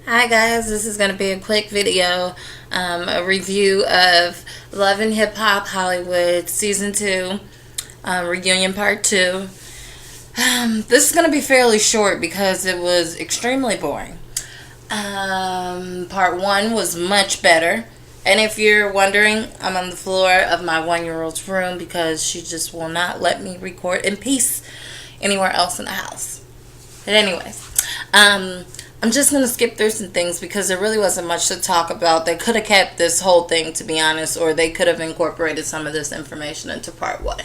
Hi guys, this is going to be a quick video, a review of Love and Hip Hop Hollywood Season 2, Reunion Part 2. This is going to be fairly short because it was extremely boring. Part 1 was much better. And if you're wondering, I'm on the floor of my 1-year-old's room because she just will not let me record in peace anywhere else in the house. But anyways, I'm just going to skip through some things because there really wasn't much to talk about. They could have kept this whole thing, to be honest, or they could have incorporated some of this information into part 1.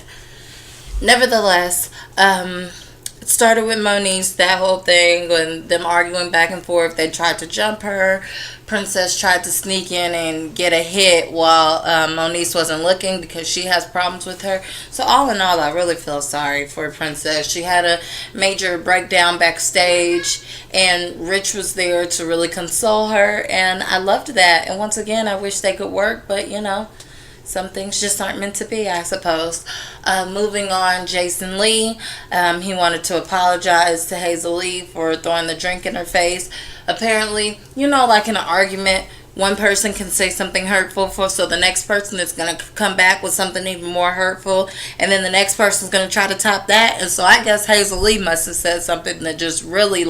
Nevertheless, it started with Moniece, that whole thing, and them arguing back and forth. They tried to jump her. Princess tried to sneak in and get a hit while Moniece wasn't looking because she has problems with her. So all in all, I really feel sorry for Princess. She had a major breakdown backstage, and Rich was there to really console her, and I loved that. And once again, I wish they could work, but some things just aren't meant to be, I suppose. Moving on, Jason Lee. He wanted to apologize to Hazel Lee for throwing the drink in her face. Apparently, like in an argument, one person can say something hurtful, so the next person is going to come back with something even more hurtful, and then the next person's going to try to top that. And so I guess Hazel Lee must have said something that just really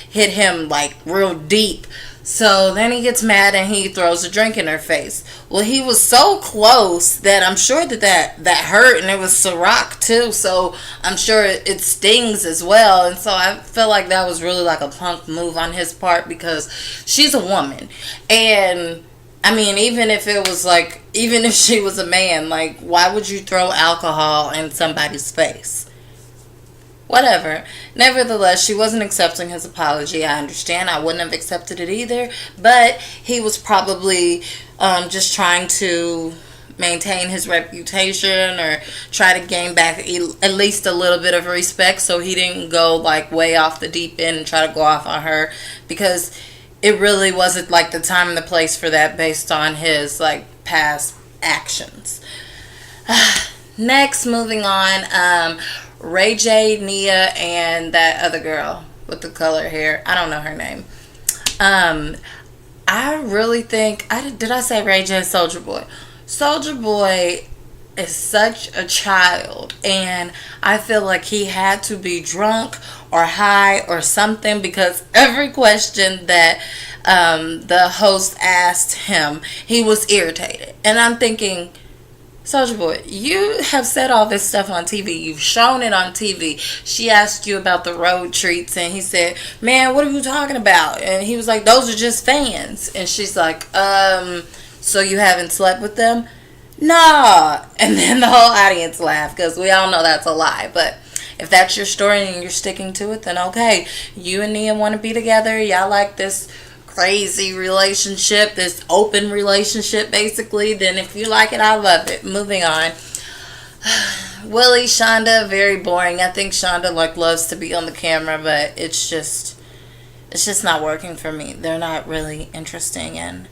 hit him real deep. So then he gets mad and he throws a drink in her face. Well, he was so close that I'm sure that hurt, and it was Ciroc too. So I'm sure it stings as well. And so I feel like that was really a punk move on his part because she's a woman. And I mean, even if she was a man, why would you throw alcohol in somebody's face? Whatever. Nevertheless, she wasn't accepting his apology. I understand. I wouldn't have accepted it either. But he was probably just trying to maintain his reputation or try to gain back at least a little bit of respect, so he didn't go way off the deep end and try to go off on her, because it really wasn't the time and the place for that based on his past actions. Next, moving on, Ray J, Nia, and that other girl with the color hair. I don't know her name. I really think did I say Ray J? Soldier Boy. Soldier Boy is such a child, and I feel like he had to be drunk or high or something, because every question that the host asked him, he was irritated. And I'm thinking, Soldier Boy, you have said all this stuff on TV. You've shown it on TV. She asked you about the road treats, and he said, man, what are you talking about? And he was like, those are just fans. And she's like, so you haven't slept with them? Nah. And then the whole audience laughed, because we all know that's a lie. But if that's your story and you're sticking to it, then okay. You and Nia want to be together. Y'all like this crazy relationship, this open relationship basically, then if you like it, I love it. Moving on. Willie, Shonda, very boring. I think Shonda loves to be on the camera, but it's just not working for me. They're not really interesting, and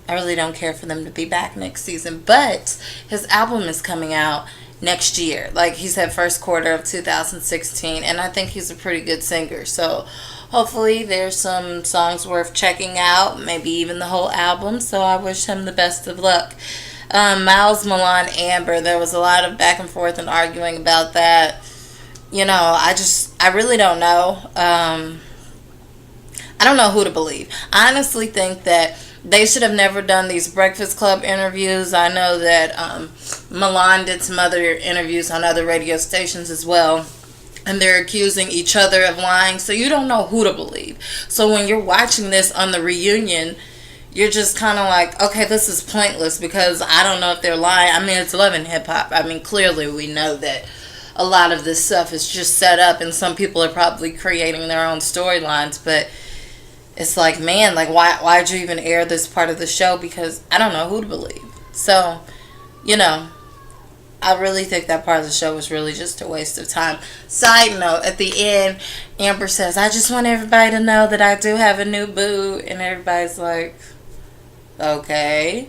I really don't care for them to be back next season. But his album is coming out next year. He said first quarter of 2016, and I think he's a pretty good singer. So hopefully there's some songs worth checking out, maybe even the whole album. So I wish him the best of luck. Miles, Milan, Amber, there was a lot of back and forth and arguing about that. I really don't know. I don't know who to believe. I honestly think that they should have never done these Breakfast Club interviews. I know that Milan did some other interviews on other radio stations as well, and they're accusing each other of lying, so you don't know who to believe. So when you're watching this on the reunion, you're just kind of okay, this is pointless, because I don't know if they're lying. I mean, it's Love and Hip Hop. I mean, clearly we know that a lot of this stuff is just set up, and some people are probably creating their own storylines, but it's man, why'd you even air this part of the show? Because I don't know who to believe. So, I really think that part of the show was really just a waste of time. Side note, at the end, Amber says, I just want everybody to know that I do have a new boo. And everybody's like, okay.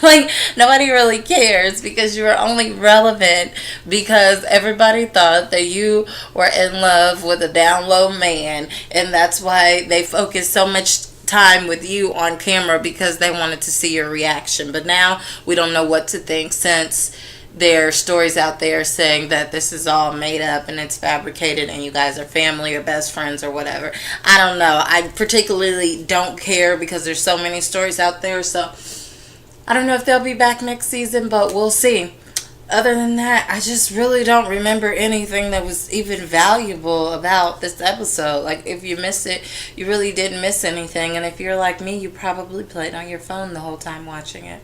Like, nobody really cares because you were only relevant because everybody thought that you were in love with a down low man, and that's why they focused so much time with you on camera because they wanted to see your reaction. But now we don't know what to think since there are stories out there saying that this is all made up and it's fabricated and you guys are family or best friends or whatever. I don't know. I particularly don't care because there's so many stories out there. So I don't know if they'll be back next season, but we'll see. Other than that, I just really don't remember anything that was even valuable about this episode. Like, if you missed it, you really didn't miss anything. And if you're like me, you probably played on your phone the whole time watching it.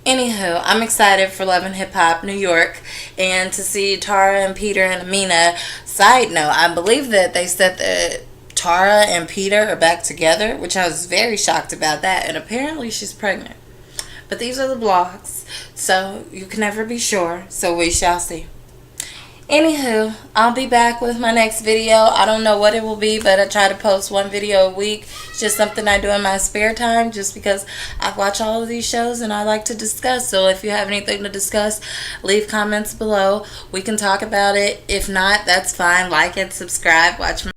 Anywho, I'm excited for Love and Hip Hop New York and to see Tara and Peter and Amina. Side note, I believe that they said that Tara and Peter are back together, which I was very shocked about that. And apparently she's pregnant. But these are the blogs, so you can never be sure. So we shall see. Anywho, I'll be back with my next video. I don't know what it will be, but I try to post one video a week. It's just something I do in my spare time just because I watch all of these shows and I like to discuss. So if you have anything to discuss, leave comments below. We can talk about it. If not, that's fine. Like and subscribe. Watch my